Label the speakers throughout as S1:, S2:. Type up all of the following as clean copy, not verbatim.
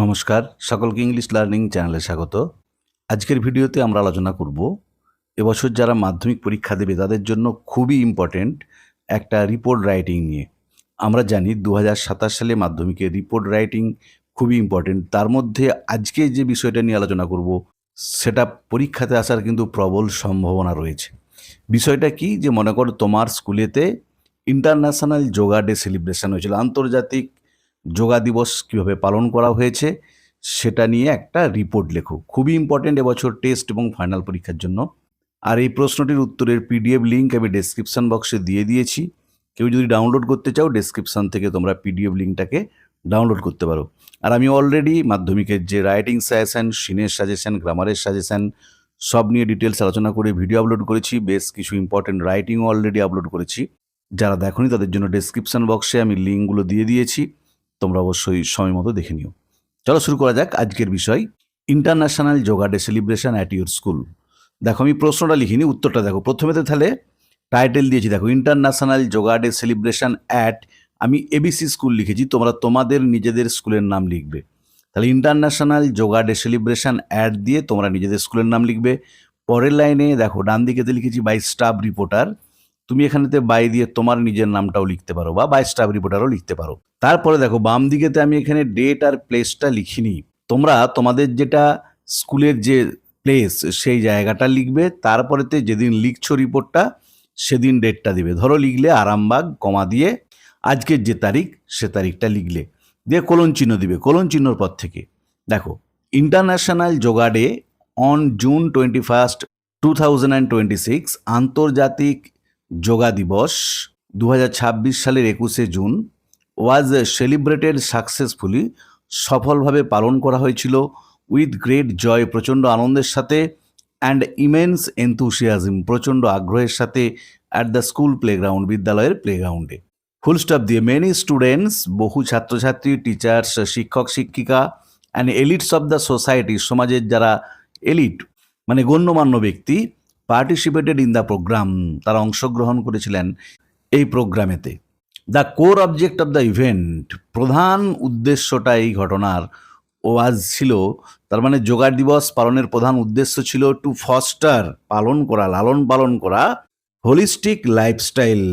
S1: নমস্কার, সকলকে English learning চ্যানেলে স্বাগত। আজকের ভিডিওতে আমরা আলোচনা করব এবছর যারা মাধ্যমিক পরীক্ষা দেবে তাদের জন্য খুবই ইম্পর্ট্যান্ট একটা রিপোর্ট রাইটিং নিয়ে। আমরা জানি 2027 সালে মাধ্যমিকের রিপোর্ট রাইটিং খুবই ইম্পর্ট্যান্ট। তার মধ্যে আজকে যে বিষয়টা নিয়ে আলোচনা করব সেটা পরীক্ষাতে আসার কিন্তু প্রবল সম্ভাবনা রয়েছে। বিষয়টা কি, যে মনে করো তোমার স্কুলেতে ইন্টারন্যাশনাল যোগা ডে সেলিব্রেশন হয়েছিল, আন্তর্জাতিক যোগা দিবস কীভাবে পালন করা হয়েছে সেটা নিয়ে একটা রিপোর্ট লেখো। খুবই ইম্পর্ট্যান্ট এবছর টেস্ট এবং ফাইনাল পরীক্ষার জন্য। আর এই প্রশ্নটির উত্তরের পিডিএফ লিঙ্ক আমি ডেসক্রিপশন বক্সে দিয়ে দিয়েছি। কেউ যদি ডাউনলোড করতে চাও ডেসক্রিপশন থেকে তোমরা পিডিএফ লিঙ্কটাকে ডাউনলোড করতে পারো। আর আমি অলরেডি মাধ্যমিকের যে রাইটিং সাজেশন, সিনের সাজেশন, গ্রামারের সাজেশন সব নিয়ে ডিটেলস আলোচনা করে ভিডিও আপলোড করেছি। বেশ কিছু ইম্পর্টেন্ট রাইটিংও অলরেডি আপলোড করেছি। যারা দেখোনি তাদের জন্য ডেসক্রিপশন বক্সে আমি লিঙ্কগুলো দিয়ে দিয়েছি, তোমরা অবশ্যই সময় মতো দেখে নিও। চলো শুরু করা যাক আজকের বিষয়, international yoga day celebration at your school. দেখো আমি প্রশ্নটা লিখিনি, উত্তরটা দেখো। প্রথমে তো তাহলে টাইটেল দিয়েছি, দেখো international yoga day celebration at, আমি এবিসি স্কুল লিখেছি, তোমরা তোমাদের নিজেদের স্কুলের নাম লিখবে। তাহলে international yoga day celebration at দিয়ে তোমরা নিজেদের স্কুলের নাম লিখবে। পরের লাইনে দেখো ডান দিকেতে লিখেছি বাই স্টাফ রিপোর্টার, তুমি এখানেতে বাই দিয়ে তোমার নিজের নামটাও লিখতে পারো বা বাই স্টাফ রিপোর্টারও লিখতে পারো। তারপরে দেখো বাম দিকেতে আমি এখানে ডেট আর প্লেসটা লিখিনি, তোমরা তোমাদের যেটা স্কুলের যে প্লেস সেই জায়গাটা লিখবে। তারপরেতে যেদিন লিখছো রিপোর্টটা সেদিন ডেটটা দিবে। ধরো লিখলে আরামবাগ, কমা দিয়ে আজকের যে তারিখ সে তারিখটা লিখলে, দিয়ে কোলন চিহ্ন দিবে। কোলন চিহ্নর পর থেকে দেখো international yoga day on June 21, 2026, আন্তর্জাতিক যোগা দিবস 2026 সালের 21শে জুন ওয়াজ সেলিব্রেটেড সাকসেসফুলি, সফলভাবে পালন করা হয়েছিল, উইথ গ্রেট জয়, প্রচণ্ড আনন্দের সাথে, অ্যান্ড ইমেন্স এনথুসিয়াজম, প্রচণ্ড আগ্রহের সাথে, অ্যাট দ্য স্কুল প্লেগ্রাউন্ড, বিদ্যালয়ের প্লেগ্রাউন্ডে। ফুল স্টপ দিয়ে মেনি স্টুডেন্টস, বহু ছাত্রছাত্রী, টিচার্স, শিক্ষক শিক্ষিকা, and elites of the society, সমাজের যারা এলিট মানে গণ্যমান্য ব্যক্তি, পার্টিসিপেটেড ইন দ্য প্রোগ্রাম, তারা অংশগ্রহণ করেছিলেন এই প্রোগ্রামেতে। The core object of the event, প্রধান উদ্দেশ্যটা এই ঘটনার ওয়াজ ছিল, তার মানে যোগা দিবস পালনের প্রধান উদ্দেশ্য ছিল টু ফস্টার, পালন করা, লালন পালন করা, হোলিস্টিক লাইফস্টাইল,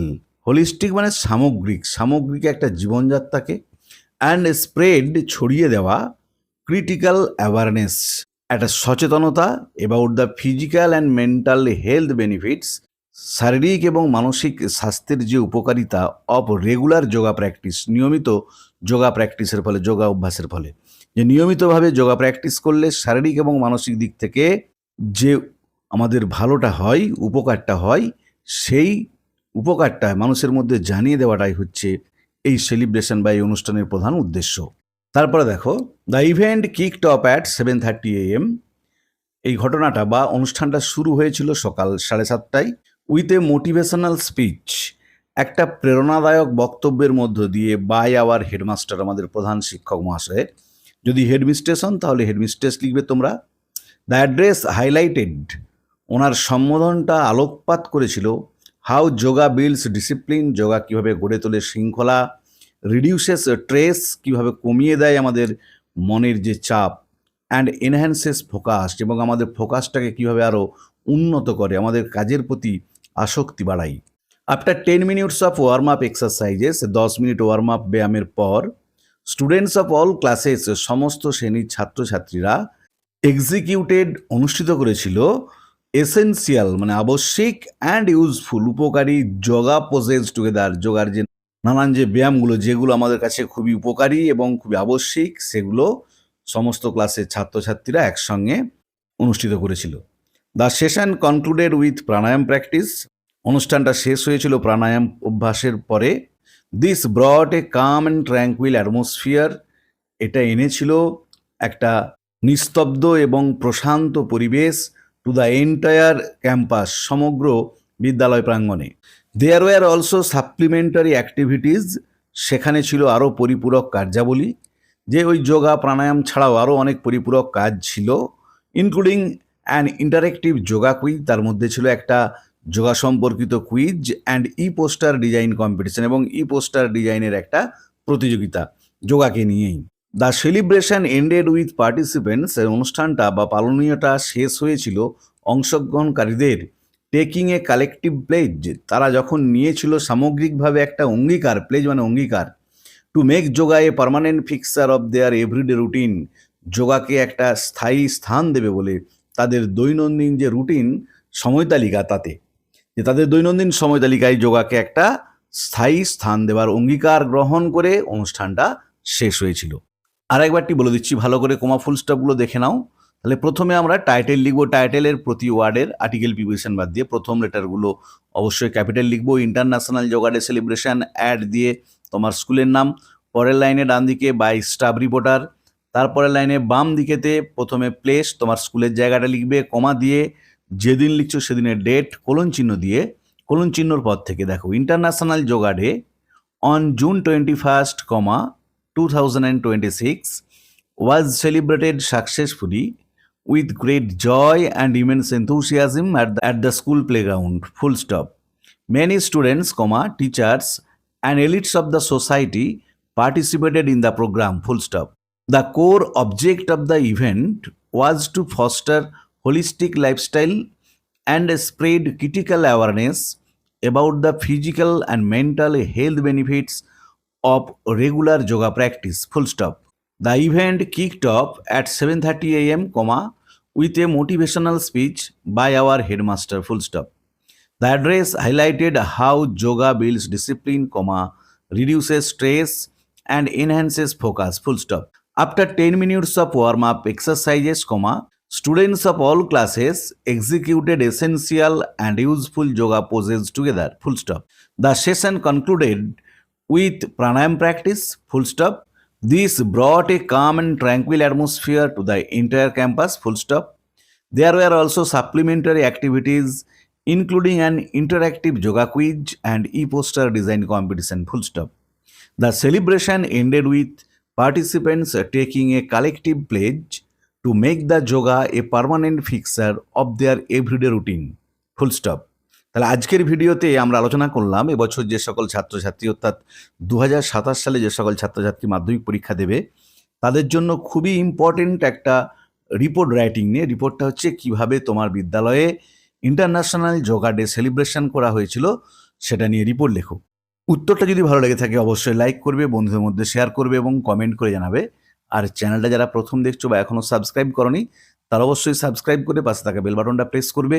S1: হোলিস্টিক মানে সামগ্রিক, সামগ্রিক একটা জীবনযাত্রাকে, অ্যান্ড স্প্রেড, ছড়িয়ে দেওয়া, ক্রিটিক্যাল অ্যাওয়ারনেস, একটা সচেতনতা about the physical and mental health benefits, শারীরিক এবং মানসিক স্বাস্থ্যের যে উপকারিতা অফ রেগুলার যোগা প্র্যাকটিস, নিয়মিত যোগা প্র্যাকটিসের ফলে, যোগা অভ্যাসের ফলে, যে নিয়মিতভাবে যোগা প্র্যাকটিস করলে শারীরিক এবং মানসিক দিক থেকে যে আমাদের ভালোটা হয়, উপকারটা হয়, সেই উপকারটা মানুষের মধ্যে জানিয়ে দেওয়াটাই হচ্ছে এই সেলিব্রেশন বা এই অনুষ্ঠানের প্রধান উদ্দেশ্য। তারপরে দেখো the event kicked of at 7:30 AM, এই ঘটনাটা বা অনুষ্ঠানটা শুরু হয়েছিল সকাল 7:30টায়, উইথ এ মোটিভেশনাল স্পিচ, একটা প্রেরণাদায়ক বক্তব্যের মধ্য দিয়ে, বাই আওয়ার হেডমাস্টার, আমাদের প্রধান শিক্ষক মহাশয়। যদি হেডমিস্ট্রেস হন তাহলে হেডমিস্ট্রেস লিখবে তোমরা। দ্য অ্যাড্রেস হাইলাইটেড, ওনার সম্বোধনটা আলোকপাত করেছিল, how yoga builds discipline, yoga কীভাবে গড়ে তোলে শৃঙ্খলা, রিডিউসেস স্ট্রেস, কীভাবে কমিয়ে দেয় আমাদের মনের যে চাপ, অ্যান্ড এনহ্যান্সেস ফোকাস, এবং আমাদের ফোকাসটাকে কীভাবে আরও উন্নত করে, আমাদের কাজের প্রতি আসক্তি বাড়াই। After 10 minutes of warm up exercises, 10 minute warm up ব্যায়ামের পর, স্টুডেন্টস অফ অল ক্লাসেস, সমস্ত শ্রেণীর ছাত্রছাত্রীরা, এক্সিকিউটেড, অনুষ্ঠিত করেছিল, এসেন্সিয়াল মানে আবশ্যিক, অ্যান্ড ইউজফুল, উপকারী, যোগা পোজেস টুগেদার, যোগার যে নানান যে ব্যায়ামগুলো যেগুলো আমাদের কাছে খুবই উপকারী এবং খুবই আবশ্যিক, সেগুলো সমস্ত ক্লাসের ছাত্রছাত্রীরা একসঙ্গে অনুষ্ঠিত করেছিল। The session concluded with pranayama practice, অনুষ্ঠানটা শেষ হয়েছিল প্রাণায়াম অভ্যাসের পরে। This brought a calm and tranquil atmosphere, এটা এনেছিল একটা নিস্তব্ধ এবং প্রশান্ত পরিবেশ, টু দ্য এন্টায়ার ক্যাম্পাস, সমগ্র বিদ্যালয় প্রাঙ্গণে। There were also supplementary activities, সেখানে ছিল আরও পরিপূরক কার্যাবলী, যে ওই যোগা প্রাণায়াম ছাড়াও আরও অনেক পরিপূরক কাজ ছিল, including an interactive yoga quiz, তার মধ্যে ছিল একটা যোগা সম্পর্কিত quiz, and E poster design competition, এবং ই পোস্টার ডিজাইনের একটা প্রতিযোগিতা যোগাকে নিয়েই। The celebration ended with participants, এই অনুষ্ঠানটা বা পালনীয়টা শেষ হয়েছিল অংশগ্রহণকারীদের টেকিং এ কালেকটিভ প্লেজ, তারা যখন নিয়েছিল সামগ্রিকভাবে একটা অঙ্গীকার, প্লেজ মানে অঙ্গীকার, to make yoga a permanent fixture of their everyday routine, যোগাকে একটা স্থায়ী স্থান দেবে বলে তাদের দৈনন্দিন যে রুটিন সময় তালিকা, তাতে যে তাদের দৈনন্দিন সময় তালিকায় যোগাকে একটা স্থায়ী স্থান দেওয়ার অঙ্গীকার গ্রহণ করে অনুষ্ঠানটা শেষ হয়েছিল। আর একবারটি বলে দিচ্ছি, ভালো করে কমা ফুল স্টপগুলো দেখে নাও। তাহলে প্রথমে আমরা টাইটেল লিখবো, টাইটেলের প্রতি ওয়ার্ডের আর্টিকেল প্রিপোজিশন বাদ দিয়ে প্রথম লেটারগুলো অবশ্যই ক্যাপিটাল লিখবো। International yoga day celebration add দিয়ে তোমার স্কুলের নাম, পরের লাইনে ডান দিকে বাই স্টাফ রিপোর্টার, তারপরের লাইনে বাম দিকেতে প্রথমে প্লেস, তোমার স্কুলের জায়গাটা লিখবে, কমা দিয়ে যেদিন লিখছো সেদিনের ডেট, কোলন চিহ্ন দিয়ে, কোলন চিহ্নর পর থেকে দেখো international yoga day on June 21st, 2026 was celebrated successfully with great joy and immense enthusiasm at the school playground. Full stop. Many students, teachers and elites of the society participated in the program. Full stop. The core object of the event was to foster holistic lifestyle and spread critical awareness about the physical and mental health benefits of regular yoga practice. Full stop. The event kicked off at 7:30 a.m., with a motivational speech by our headmaster. Full stop. The address highlighted how yoga builds discipline, reduces stress and enhances focus. Full stop. After 10 minutes of warm-up exercises, students of all classes executed essential and useful yoga poses together. Full stop. The session concluded with pranayam practice. Full stop. This brought a calm and tranquil atmosphere to the entire campus. Full stop. There were also supplementary activities including an interactive yoga quiz and e-poster design competition. Full stop. The celebration ended with participants taking a collective pledge to make the yoga a permanent fixture of their everyday routine. Full stop. তাহলে আজকের ভিডিওতে আমরা আলোচনা করলাম এবছর যে সকল ছাত্রছাত্রী, অর্থাৎ 2027 সালে যে সকল ছাত্রছাত্রী মাধ্যমিক পরীক্ষা দেবে তাদের জন্য খুবই ইম্পর্টেন্ট একটা রিপোর্ট রাইটিং নিয়ে। রিপোর্টটা হচ্ছে কিভাবে তোমার বিদ্যালয়ে ইন্টারন্যাশনাল যোগা ডে সেলিব্রেশন করা হয়েছিল সেটা নিয়ে রিপোর্ট লেখো। উত্তরটা যদি ভালো লেগে থাকে অবশ্যই লাইক করবে, বন্ধুদের মধ্যে শেয়ার করবে এবং কমেন্ট করে জানাবে। আর চ্যানেলটা যারা প্রথম দেখছো বা এখনও সাবস্ক্রাইব করনি তারা অবশ্যই সাবস্ক্রাইব করে পাশে থাকা বেল বাটনটা প্রেস করবে,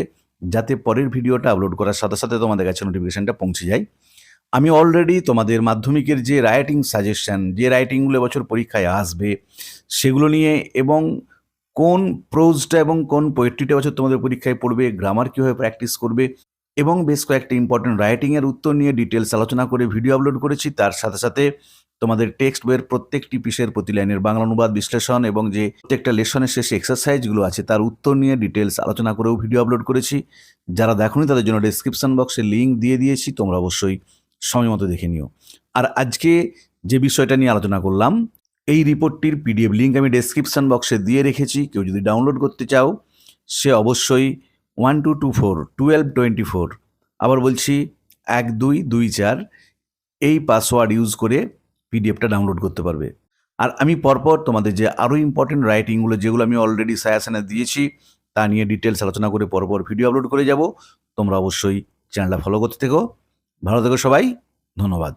S1: যাতে পরের ভিডিওটা আপলোড করার সাথে সাথে তোমাদের কাছে নোটিফিকেশনটা পৌঁছে যায়। আমি অলরেডি তোমাদের মাধ্যমিকের যে রাইটিং সাজেশন, যে রাইটিংগুলো এবছর পরীক্ষায় আসবে সেগুলো নিয়ে, এবং কোন প্রোজটা এবং কোন পোয়েট্রিটা এবছর তোমাদের পরীক্ষায় পড়বে, গ্রামার কীভাবে প্র্যাকটিস করবে এবং বেশ কয়েকটা ইম্পর্টেন্ট রাইটিংয়ের উত্তর নিয়ে ডিটেলস আলোচনা করে ভিডিও আপলোড করেছি। তার সাথে সাথে তোমাদের টেক্সট বইয়ের প্রত্যেকটি পিসের প্রতি লাইনের বাংলা অনুবাদ, বিশ্লেষণ এবং যে প্রত্যেকটা লেসনের শেষে এক্সারসাইজগুলো আছে তার উত্তর নিয়ে ডিটেলস আলোচনা করেও ভিডিও আপলোড করেছি। যারা দেখোনি তাদের জন্য ডেসক্রিপশন বক্সে লিঙ্ক দিয়ে দিয়েছি, তোমরা অবশ্যই সময় মতো দেখে নিও। আর আজকে যে বিষয়টা নিয়ে আলোচনা করলাম এই রিপোর্টটির পিডিএফ লিঙ্ক আমি ডেসক্রিপশন বক্সে দিয়ে রেখেছি। কেউ যদি ডাউনলোড করতে চাও সে অবশ্যই 1224 আবার বলছি 1224 এই পাসওয়ার্ড ইউজ করে পিডিএফটা ডাউনলোড করতে পারবে। আর আমি পরপর তোমাদের যে আরও ইম্পর্টেন্ট রাইটিংগুলো যেগুলো আমি অলরেডি সাজেশনে দিয়েছি তা নিয়ে ডিটেলস আলোচনা করে পরপর ভিডিও আপলোড করে যাব। তোমরা অবশ্যই চ্যানেলটা ফলো করতে থেকো। ভালো থেকো সবাই, ধন্যবাদ।